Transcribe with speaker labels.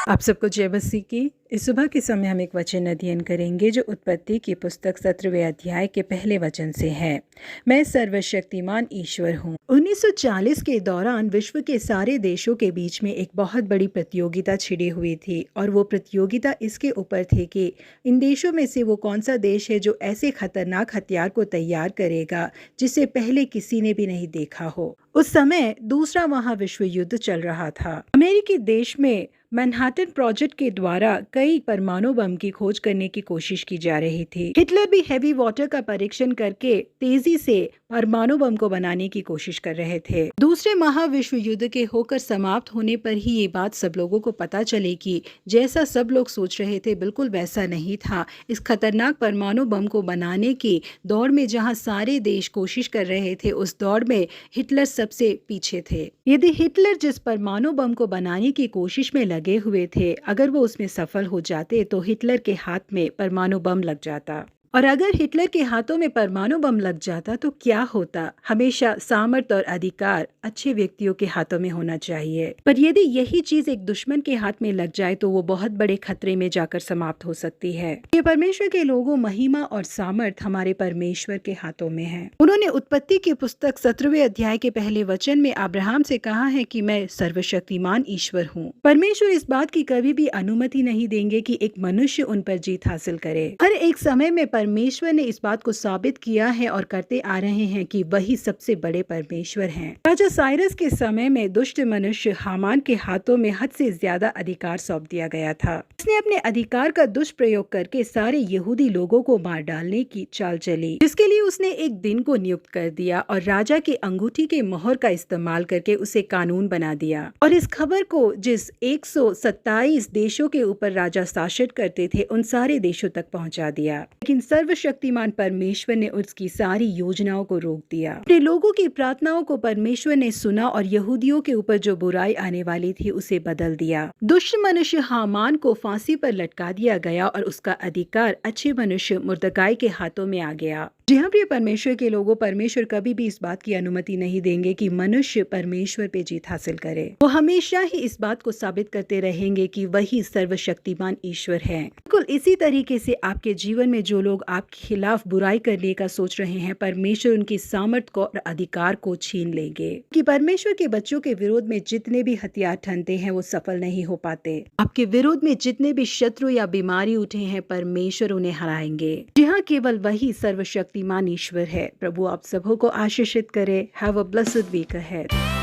Speaker 1: आप सबको जय मसीह की। इस सुबह के समय हम एक वचन अध्ययन करेंगे जो उत्पत्ति की पुस्तक 17वें अध्याय के पहले वचन से है। मैं सर्वशक्तिमान ईश्वर हूँ। 1940 के दौरान विश्व के सारे देशों के बीच में एक बहुत बड़ी प्रतियोगिता छिड़ी हुई थी और वो प्रतियोगिता इसके ऊपर थी कि इन देशों में से वो कौन सा देश है जो ऐसे खतरनाक हथियार को तैयार करेगा जिसे पहले किसी ने भी नहीं देखा हो। उस समय दूसरा महाविश्व युद्ध चल रहा था। अमेरिकी देश में मैनहट्टन प्रोजेक्ट के द्वारा कई परमाणु बम की खोज करने की कोशिश की जा रही थी। हिटलर भी हेवी वाटर का परीक्षण करके तेजी से परमाणु बम को बनाने की कोशिश कर रहे थे। दूसरे महाविश्व युद्ध के होकर समाप्त होने पर ही ये बात सब लोगों को पता चले कि जैसा सब लोग सोच रहे थे बिल्कुल वैसा नहीं था। इस खतरनाक परमाणु बम को बनाने की दौड़ में जहां सारे देश कोशिश कर रहे थे, उस दौड़ में हिटलर सबसे पीछे थे। यदि हिटलर जिस परमाणु बम को बनाने की कोशिश में लगे हुए थे, अगर वो उसमें सफल हो जाते तो हिटलर के हाथ में परमाणु बम लग जाता। और अगर हिटलर के हाथों में परमाणु बम लग जाता तो क्या होता? हमेशा सामर्थ्य और अधिकार अच्छे व्यक्तियों के हाथों में होना चाहिए, पर यदि यही चीज एक दुश्मन के हाथ में लग जाए तो वो बहुत बड़े खतरे में जाकर समाप्त हो सकती है। ये परमेश्वर के लोगों, महिमा और सामर्थ्य हमारे परमेश्वर के हाथों में है। उन्होंने उत्पत्ति की पुस्तक 17वें अध्याय के पहले वचन में अब्राहम से कहा है कि मैं सर्वशक्तिमान ईश्वर हूँ। परमेश्वर इस बात की कभी भी अनुमति नहीं देंगे कि एक मनुष्य उन पर जीत हासिल करे। हर एक समय में परमेश्वर ने इस बात को साबित किया है और करते आ रहे हैं कि वही सबसे बड़े परमेश्वर हैं। राजा साइरस के समय में दुष्ट मनुष्य हामान के हाथों में हद से ज्यादा अधिकार सौंप दिया गया था। उसने अपने अधिकार का दुष्प्रयोग करके सारे यहूदी लोगों को मार डालने की चाल चली, जिसके लिए उसने एक दिन को नियुक्त कर दिया और राजा के अंगूठी के मोहर का इस्तेमाल करके उसे कानून बना दिया। और इस खबर को जिस 127 देशों के ऊपर राजा शासन करते थे उन सारे देशों तक पहुंचा दिया। लेकिन सर्वशक्तिमान परमेश्वर ने उसकी सारी योजनाओं को रोक दिया। अपने लोगों की प्रार्थनाओं को परमेश्वर ने सुना और यहूदियों के ऊपर जो बुराई आने वाली थी उसे बदल दिया। दुष्ट मनुष्य हामान को फांसी पर लटका दिया गया और उसका अधिकार अच्छे मनुष्य मुर्दकाई के हाथों में आ गया। जी हाँ प्रिय परमेश्वर के लोगों, परमेश्वर कभी भी इस बात की अनुमति नहीं देंगे कि मनुष्य परमेश्वर पे जीत हासिल करे। वो हमेशा ही इस बात को साबित करते रहेंगे कि वही सर्वशक्तिमान ईश्वर है। बिल्कुल इसी तरीके से आपके जीवन में जो लोग आपके खिलाफ बुराई करने का सोच रहे हैं, परमेश्वर उनकी सामर्थ्य को और अधिकार को छीन लेंगे। कि परमेश्वर के बच्चों के विरोध में जितने भी हथियार ठनते हैं वो सफल नहीं हो पाते। आपके विरोध में जितने भी शत्रु या बीमारी उठे हैं, परमेश्वर उन्हें हराएंगे। जी हाँ, केवल वही सर्वशक्तिमान ईश्वर है। प्रभु आप सबों को आशीषित करे। Have a blessed week ahead.